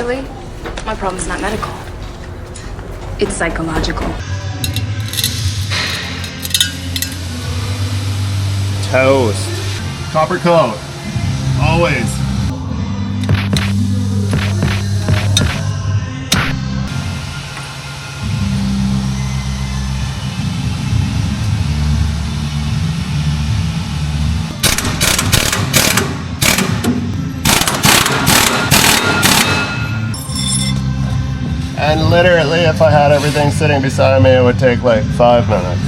Unfortunately, my problem's not medical. It's psychological. Toast. Copper coat. Always. And literally, if I had everything sitting beside me, it would take like 5 minutes.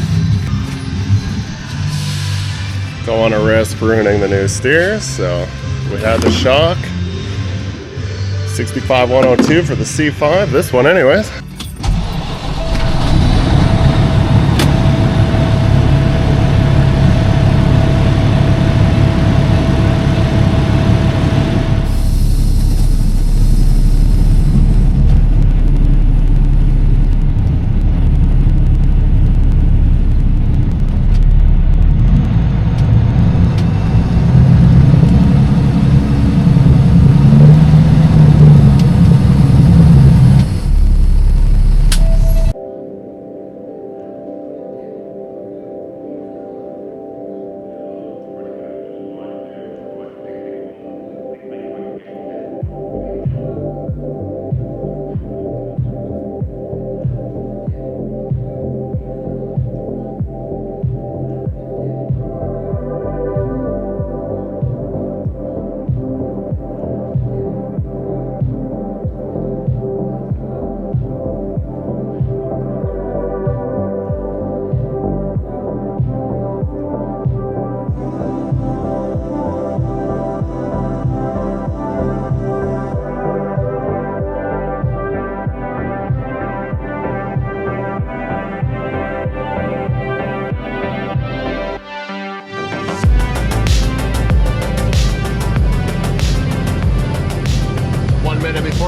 Don't want to risk ruining the new steers, so we had the shock. 65102 for the C5, this one anyways.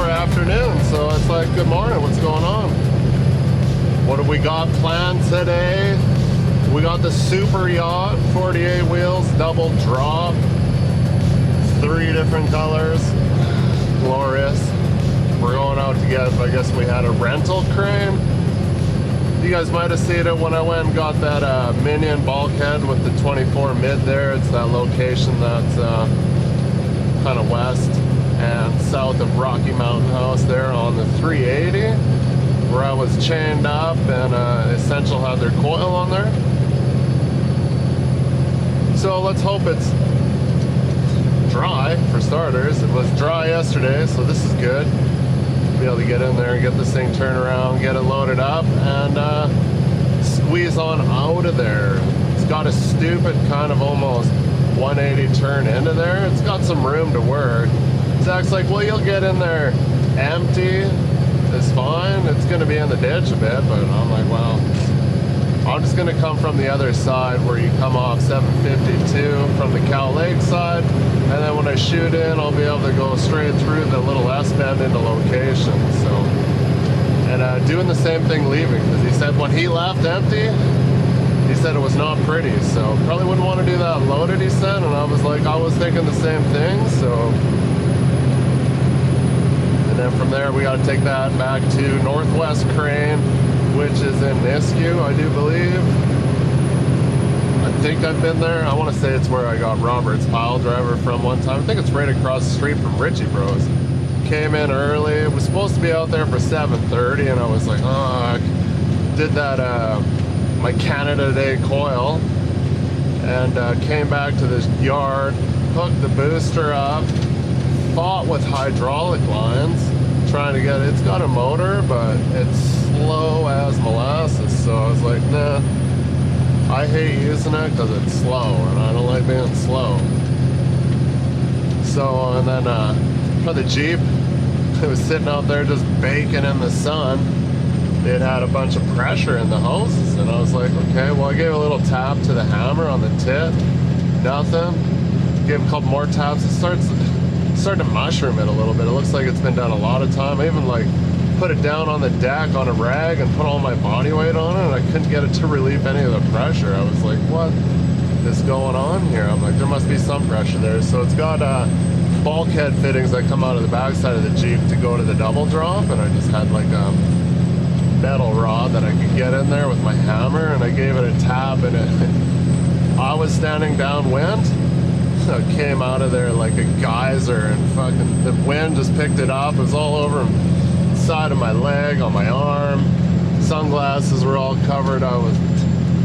Afternoon, so it's like, good morning, what's going on? What have we got planned today? We got the super yacht, 48 wheels, double drop, 3 different colors, glorious. We're going out to get, I guess we had a rental crane. You guys might have seen it when I went and got that Minion bulkhead with the 24 mid there. It's that location that's kind of west and south of Rocky Mountain House there on the 380, where I was chained up and Essential had their coil on there. So let's hope it's dry for starters. It was dry yesterday, so this is good. Be able to get in there and get this thing turned around, get it loaded up, and squeeze on out of there. It's got a stupid kind of almost 180 turn into there. It's got some room to work. Zach's like, well, you'll get in there empty, it's fine. It's gonna be in the ditch a bit, but I'm like, well, I'm just gonna come from the other side where you come off 752 from the Cow Lake side, and then when I shoot in, I'll be able to go straight through the little S-bend into location, so. And doing the same thing leaving, because he said when he left empty, he said it was not pretty, so probably wouldn't want to do that loaded, he said, and I was like, I was thinking the same thing, so. And then from there, we got to take that back to Northwest Crane, which is in Nisku, I do believe. I think I've been there. I want to say it's where I got Robert's pile driver from one time. I think it's right across the street from Richie Bros. Came in early. It was supposed to be out there for 7:30, and I was like, oh, I did that my Canada Day coil, and came back to this yard, hooked the booster up, fought with hydraulic lines, trying to get it. It's got a motor, but it's slow as molasses, so I was like, nah, I hate using it because it's slow, and I don't like being slow. So, and then for the Jeep, it was sitting out there just baking in the sun. It had a bunch of pressure in the hoses, and I was like, okay, well, I gave a little tap to the hammer on the tip, nothing. Gave a couple more taps. It started to mushroom it a little bit. It looks like it's been done a lot of time. I even like put it down on the deck on a rag and put all my body weight on it, and I couldn't get it to relieve any of the pressure. I was like, what is going on here? I'm like, there must be some pressure there. So it's got bulkhead fittings that come out of the backside of the Jeep to go to the double drop, and I just had like a metal rod that I could get in there with my hammer, and I gave it a tap, and I was standing downwind, so it came out of there like a geyser, and fucking the wind just picked it up. It was all over the side of my leg, on my arm. Sunglasses were all covered. I was,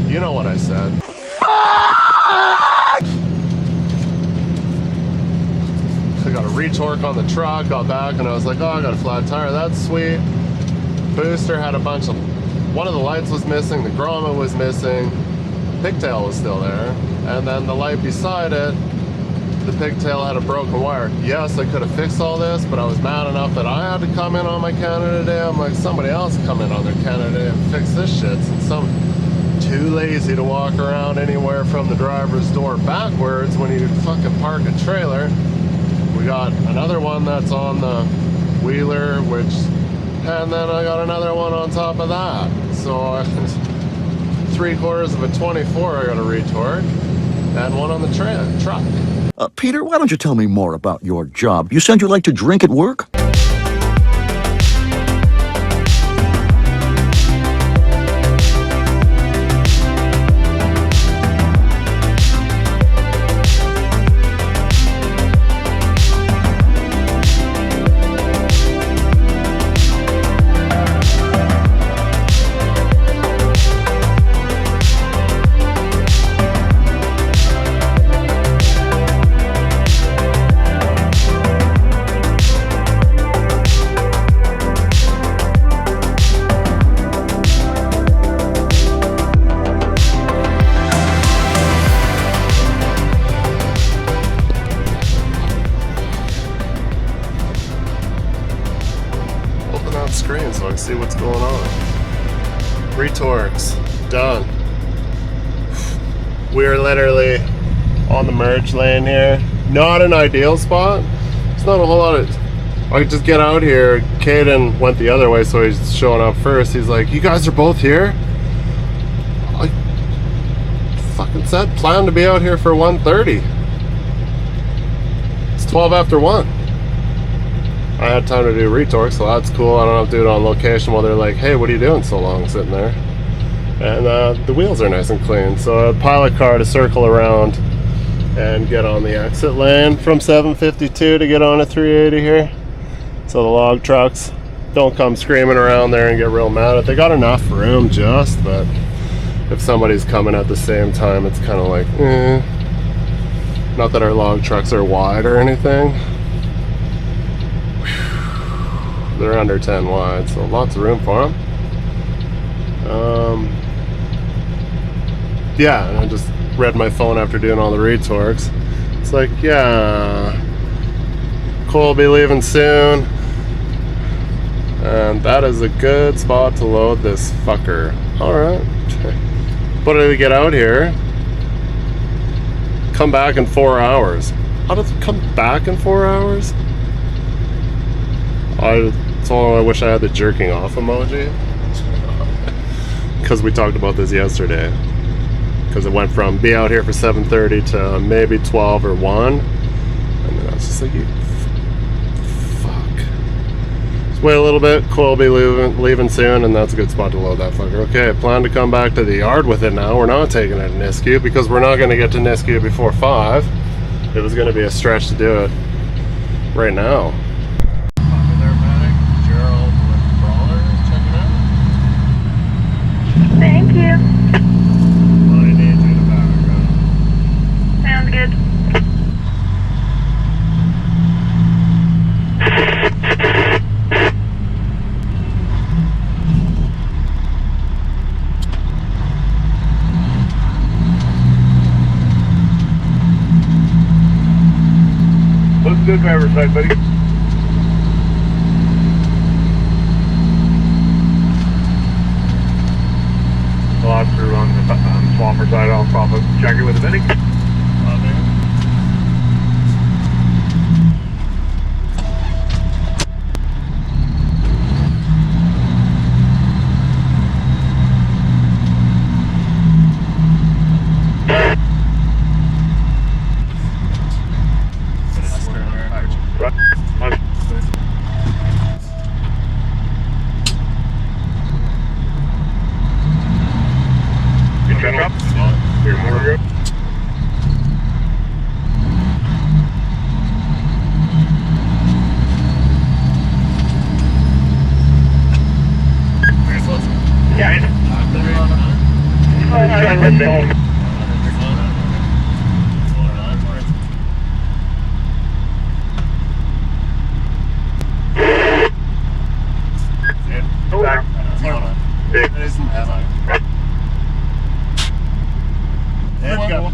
you know what I said. I got a retorque on the truck, got back, and I was like, oh, I got a flat tire, that's sweet. Booster had a bunch of, one of the lights was missing, the grommet was missing, pigtail was still there, and then the light beside it, the pigtail had a broken wire. Yes, I could have fixed all this, but I was mad enough that I had to come in on my Canada Day. I'm like, somebody else come in on their Canada Day and fix this shit, since some too lazy to walk around anywhere from the driver's door backwards when you fucking park a trailer. We got another one that's on the wheeler, which, and then I got another one on top of that. So 3/4 of a 24 I got a retort, and one on the truck. Peter, why don't you tell me more about your job? You said you like to drink at work? Screen so I can see what's going on. Retorques done. We're literally on the merge lane here. Not an ideal spot. It's not a whole lot of, I could just get out here. Caden went the other way, so he's showing up first. He's like, you guys are both here? I fucking said plan to be out here for 1:30. It's 12 after 1. I had time to do retorque, so that's cool. I don't have to do it on location while they're like, hey, what are you doing so long sitting there? And the wheels are nice and clean. So a pilot car to circle around and get on the exit lane from 752 to get on a 380 here. So the log trucks don't come screaming around there and get real mad. They got enough room just, but if somebody's coming at the same time, it's kind of like, eh. Not that our log trucks are wide or anything. They're under 10 wide, so lots of room for them. Yeah, and I just read my phone after doing all the retorques. It's like, yeah, Cole will be leaving soon, and that is a good spot to load this fucker. Alright, but to get out here, come back in 4 hours. How does it come back in 4 hours? I wish I had the jerking off emoji, because we talked about this yesterday, because it went from be out here for 7:30 to maybe 12 or 1, and then I was just like, fuck, just wait a little bit. Cole will be leaving soon, and that's a good spot to load that fucker. Okay, I plan to come back to the yard with it now. We're not taking it to Nisku, because we're not going to get to Nisku before 5. It was going to be a stretch to do it right now. Thank you. I need you to background. Sounds good. Looks good, driver's side, buddy. Officer on the swamper side off of check it with the medic. Check up. Here's more good. Yeah. Let's go.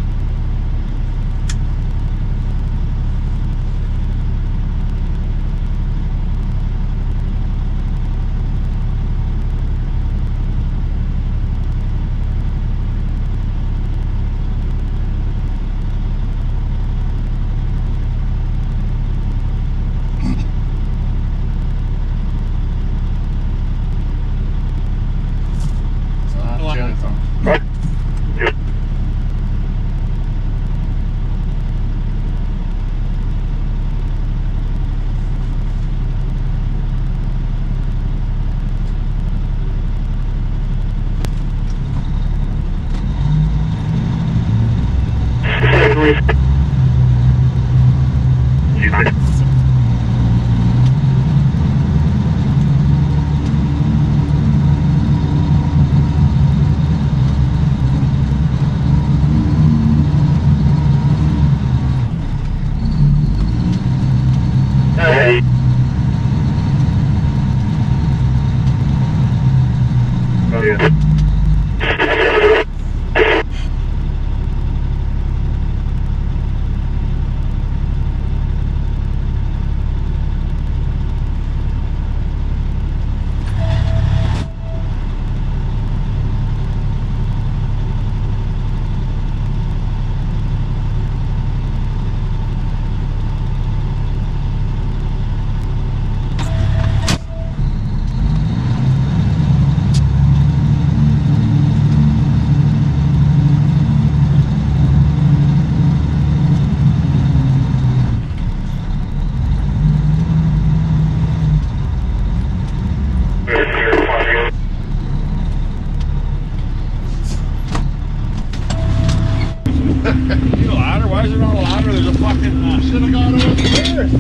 Why is there not a ladder? There's a fucking... Should have gone over here. There's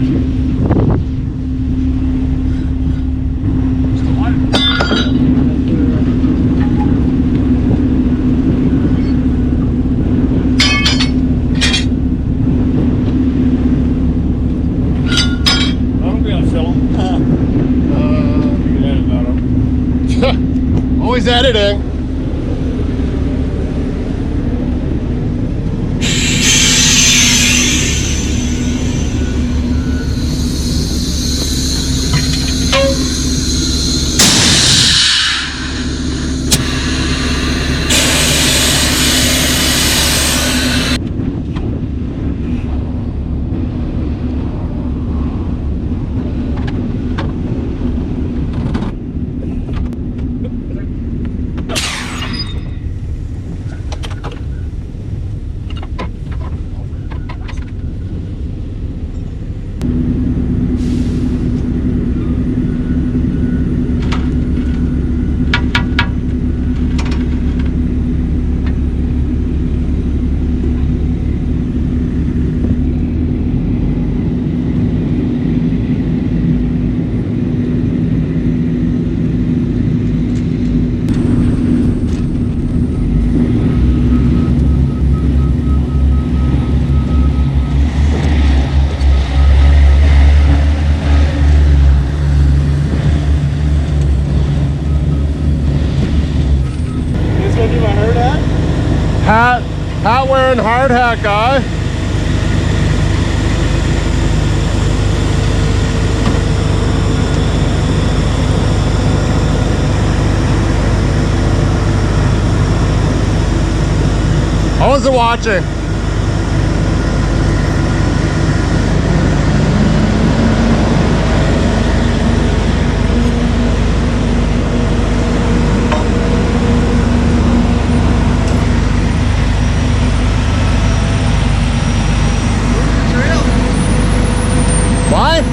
the ladder. I'm gonna film. You can edit that out. Always editing. Hat wearing hard hat guy. How was it watching? What?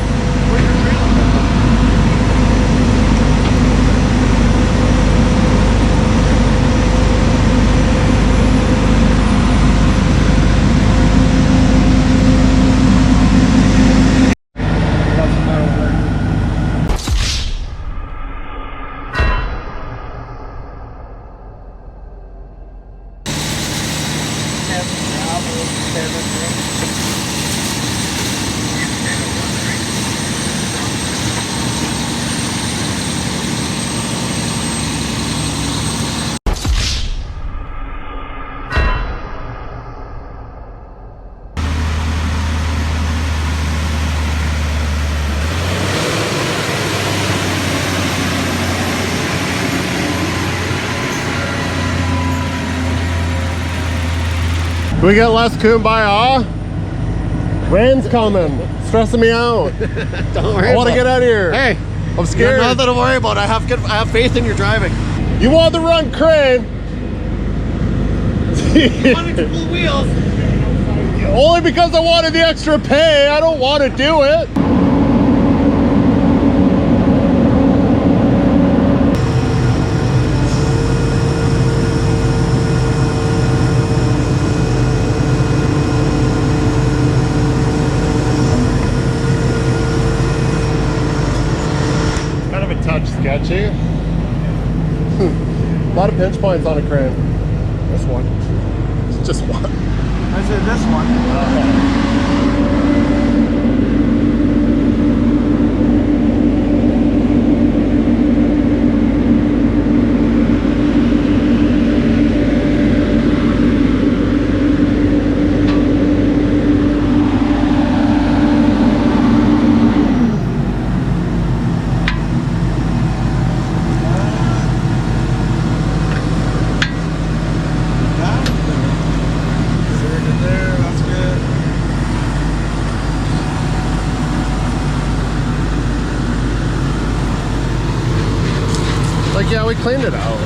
Can we get less kumbaya? Rain's coming. Stressing me out. Don't worry. I want to get out of here. Hey, I'm scared. nothing to worry about. I have faith in your driving. You want to run crane? Full wheels. Only because I wanted the extra pay. I don't want to do it. Kind of a touch sketchy. A lot of pinch points on a crane. This one. It's just one. I said this one. Like, yeah, we cleaned it out.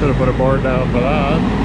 Should have put a board down for that.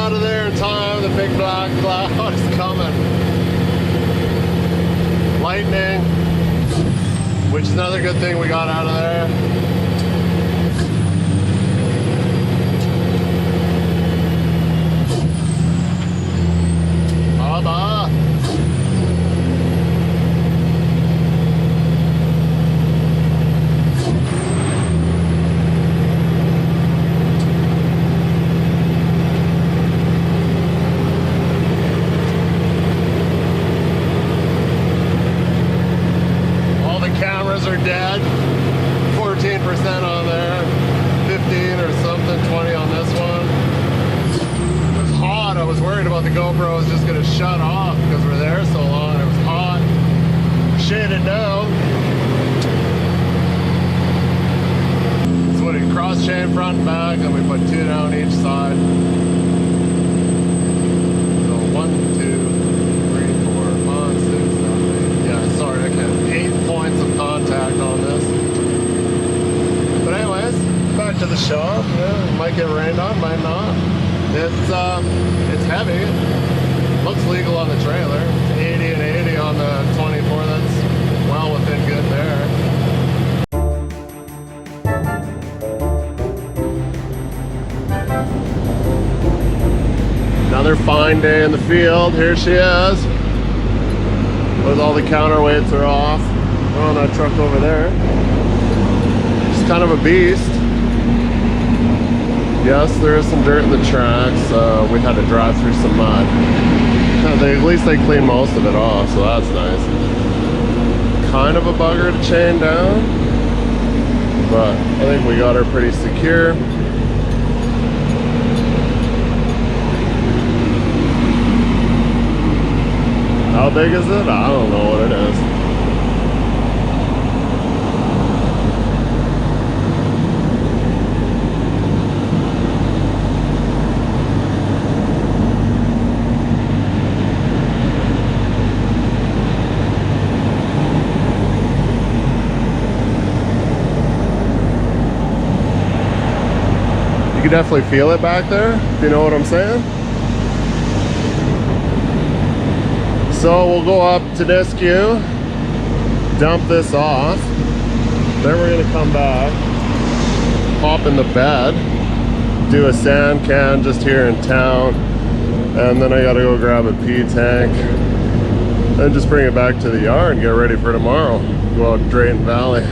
out of there in time. The big black cloud is coming. Lightning, which is another good thing we got out of there. Baba. Are dead. 14% on there, 15 or something, 20 on this one. It was hot. I was worried about the GoPro was just going to shut off because we're there so long. It was hot. Shaded down. So we cross chain front and back, and we put 2 down each side. So 1, 2, 3, 4, 5, 6, 7, 8. Yeah, sorry, I can't. 8 points of contact on this. But anyways, back to the shop. Yeah, might get rained on, might not. It's heavy. Looks legal on the trailer. 80 and 80 on the 24. That's well within good there. Another fine day in the field. Here she is. With all the counterweights are off. On that truck over there. It's kind of a beast. Yes, there is some dirt in the tracks. We had to drive through some mud. At least they cleaned most of it off, so that's nice. Kind of a bugger to chain down, but I think we got her pretty secure. How big is it? I don't know what it is. You can definitely feel it back there, if you know what I'm saying. So we'll go up to this queue, dump this off, then we're gonna come back, hop in the bed, do a sand can just here in town, and then I gotta go grab a P tank, and just bring it back to the yard and get ready for tomorrow. Go out Drayton Valley.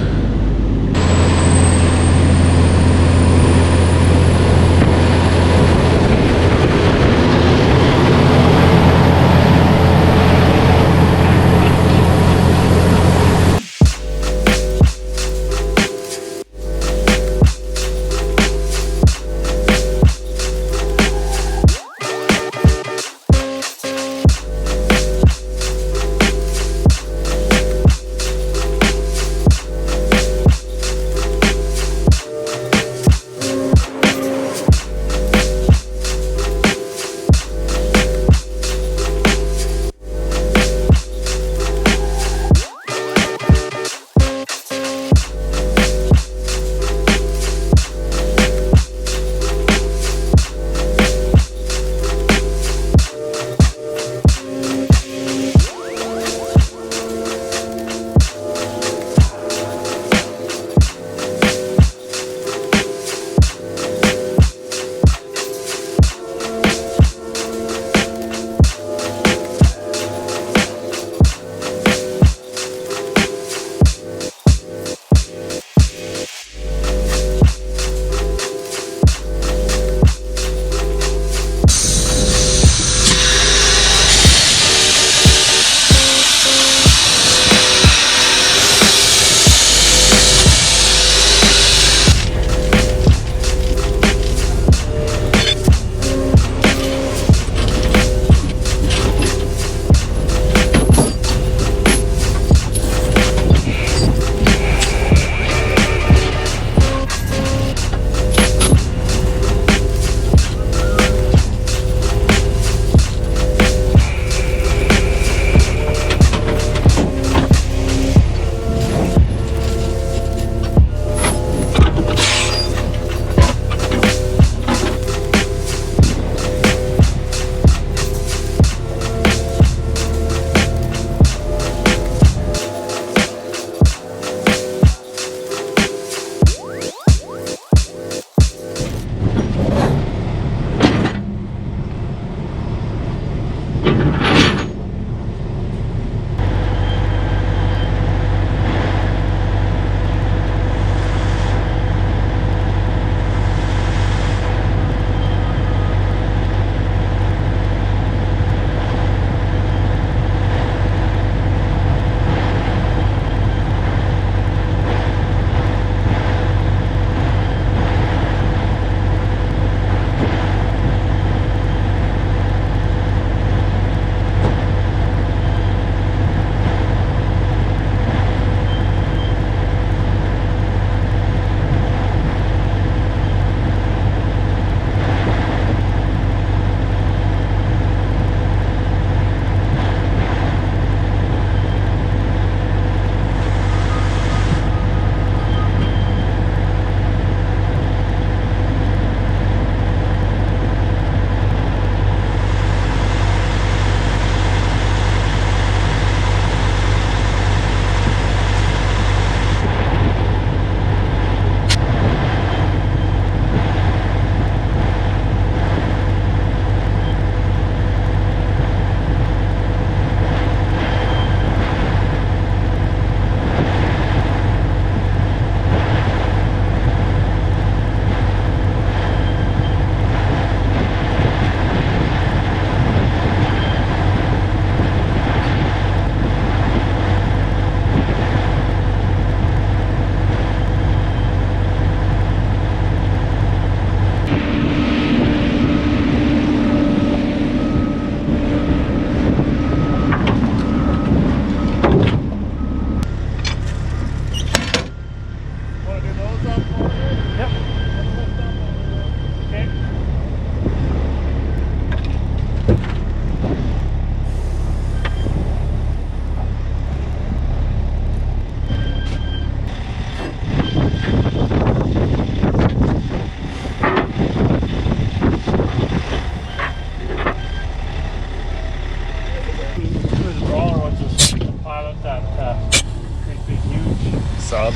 Sub.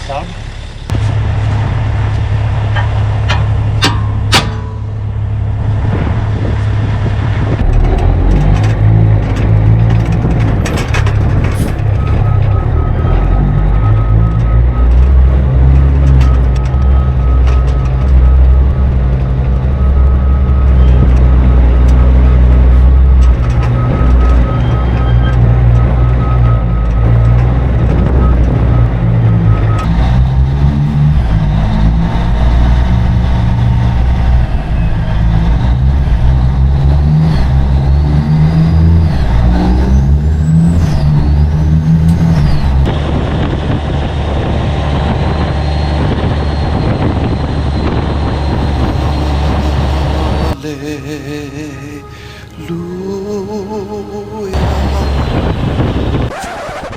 Sub?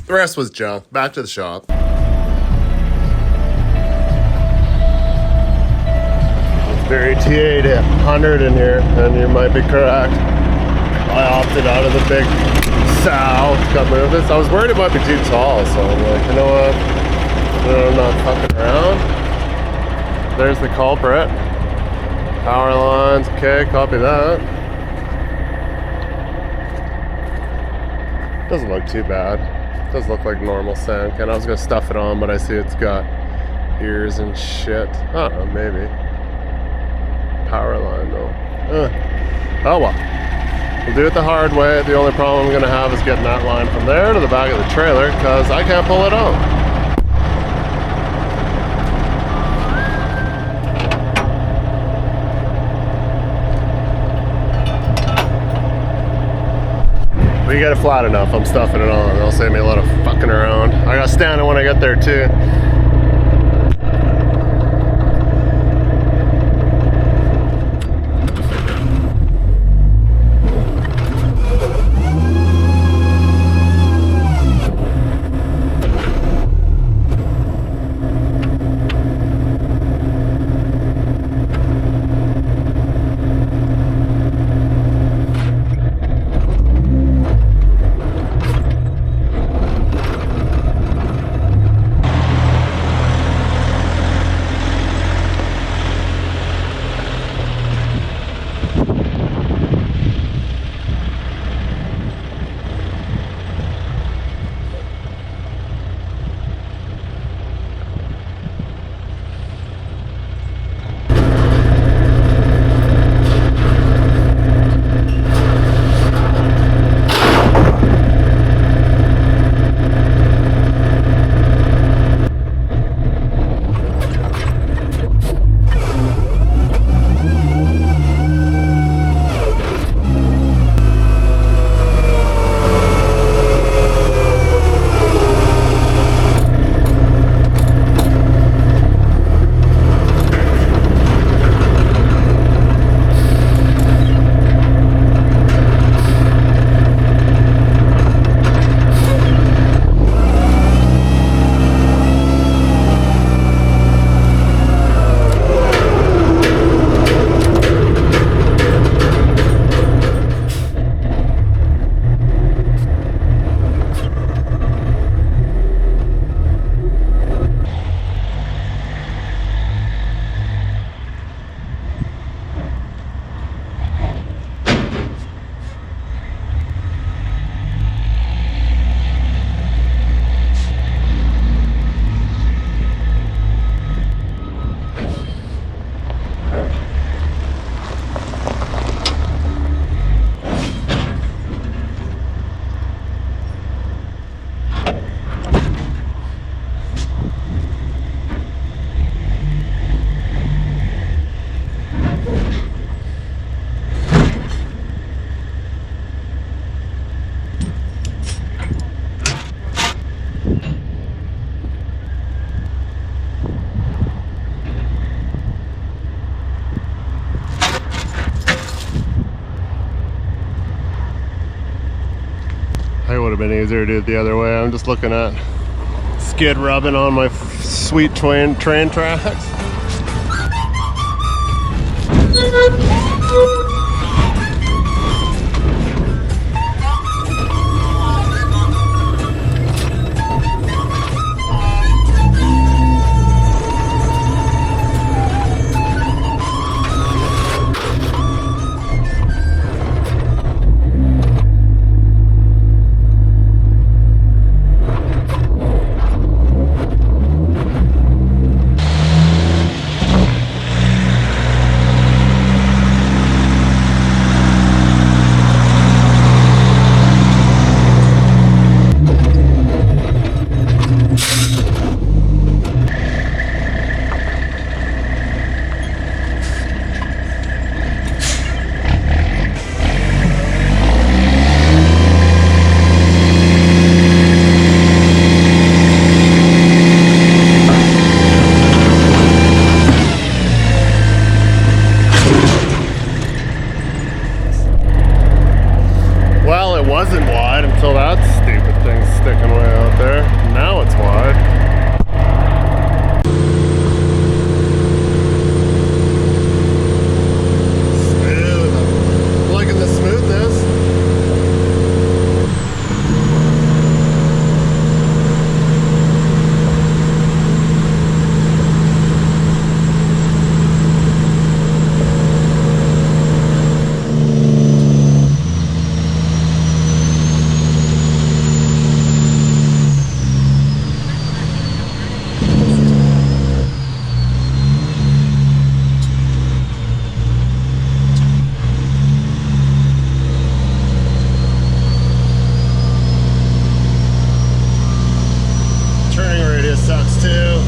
The rest was junk. Back to the shop. It's very T8 at 100 in here, and you might be correct. I opted out of the big sow. Got moved this. I was worried it might be too tall, so I'm like, you know what? I'm not fucking around. There's the culprit. Power lines. Okay, copy that. Doesn't look too bad. Does look like normal sand can. I was gonna stuff it on, but I see it's got ears and shit. I don't know, maybe. Power line though. Oh well. We'll do it the hard way. The only problem I'm gonna have is getting that line from there to the back of the trailer because I can't pull it out. We get it flat enough, I'm stuffing it on. It'll save me a lot of fucking around. I gotta stand it when I get there too. have been easier to do it the other way. I'm just looking at skid rubbing on my sweet train tracks. Wasn't wide until that stupid thing's sticking way out there. Now it's wide. Smooth. I'm liking the smoothness. Sucks too.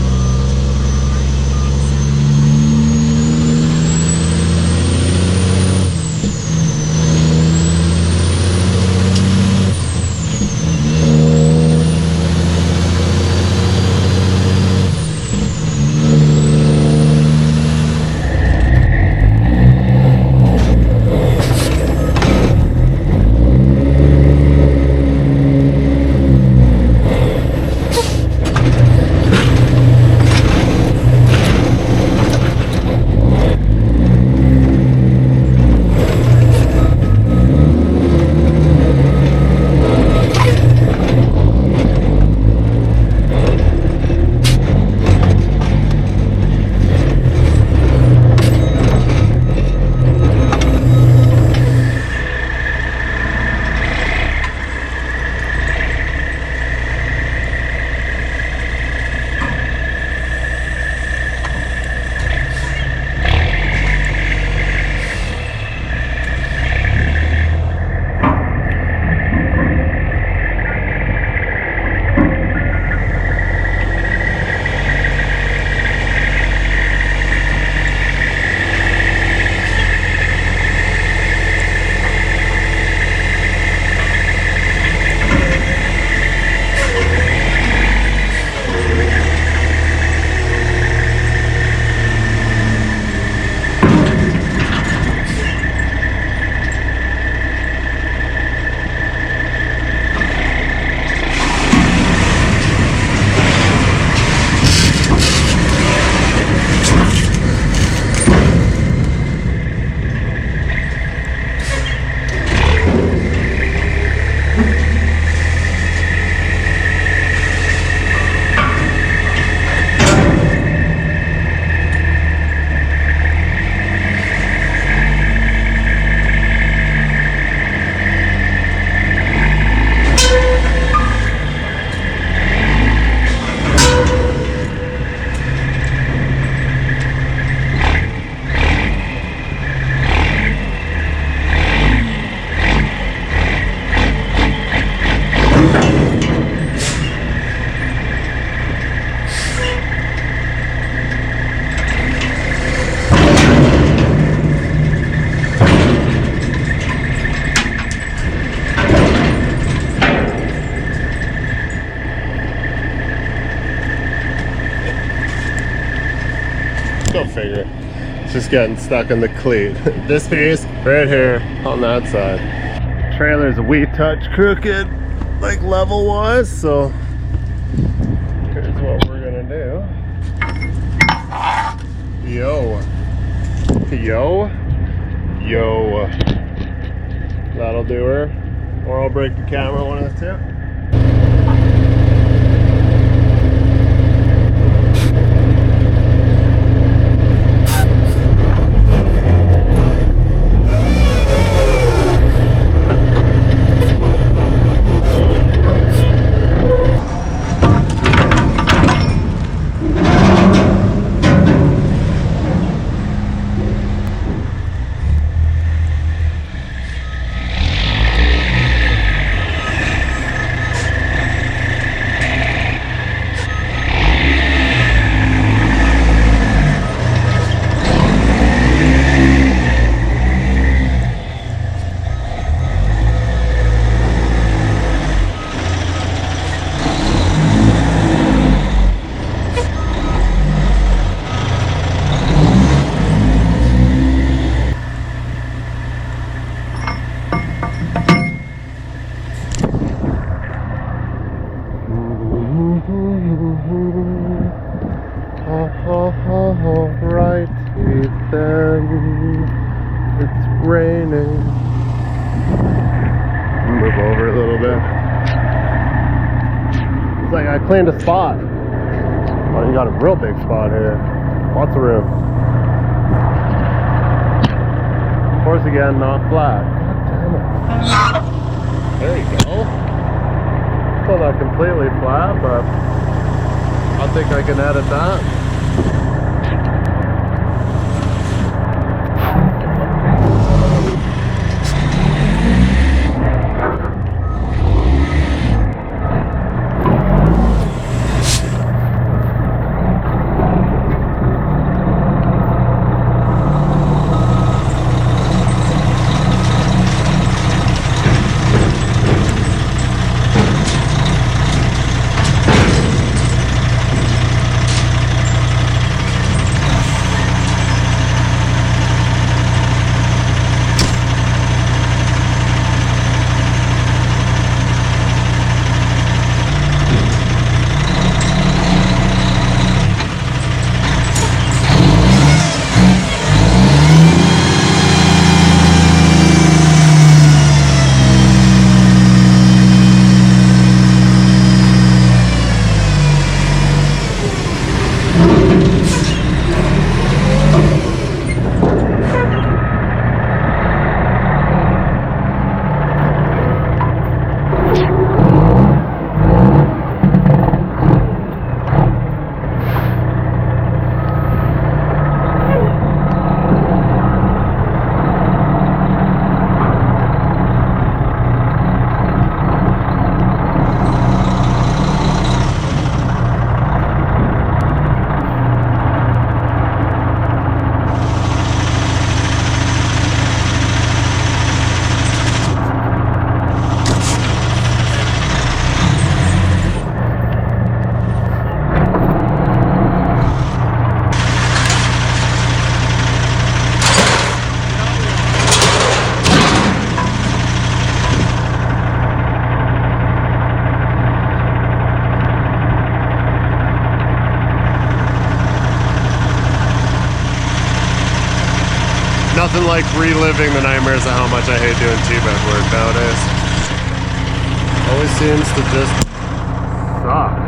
Go figure. It's just getting stuck in the cleat. This piece right here on that side. Trailer's a wee touch crooked. like level wise, so here's what we're gonna do. Yo. That'll do her. Or I'll break the camera, one of the two. Right, Ethan, it's raining. Move over a little bit. It's like I cleaned a spot. Oh, you got a real big spot here. Lots of room. Of course, again, not flat. God damn it. There you go. Still not completely flat, but I think I can edit that. Nothing like reliving the nightmares of how much I hate doing T-bed work nowadays. Always seems to just suck.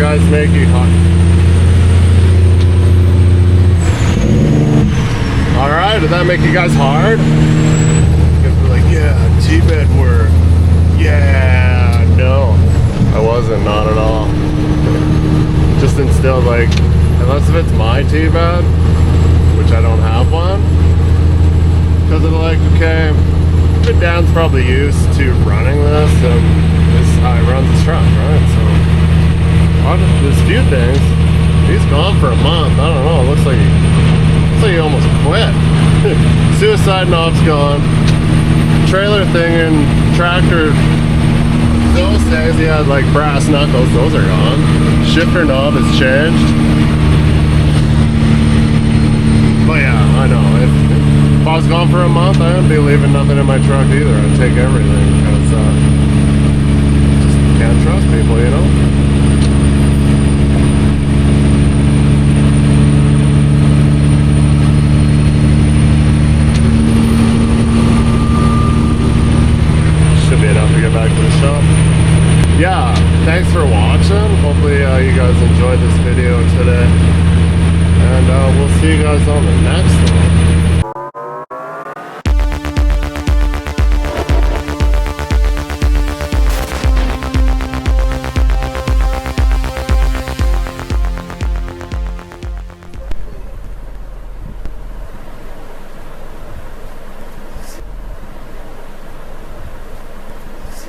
guys make you hot? Alright, did that make you guys hard? You guys were like, yeah, T-bed work. Yeah, no. I wasn't, not at all. Just instilled like, unless if it's my T-bed, which I don't have one, because they're like, okay, Dan's probably used to running this, and this is how he runs his truck, right? So, there's a few things. He's gone for a month. I don't know. It looks like he almost quit. Suicide knob's gone. Trailer thing and tractor. Those things he had like brass knuckles. Those are gone. Shifter knob has changed. But yeah, I know. If I was gone for a month, I wouldn't be leaving nothing in my truck either. I'd take everything because just can't trust people, you know? Should be enough to get back to the shop. Yeah, thanks for watching. Hopefully you guys enjoyed this video today. And we'll see you guys on the next one.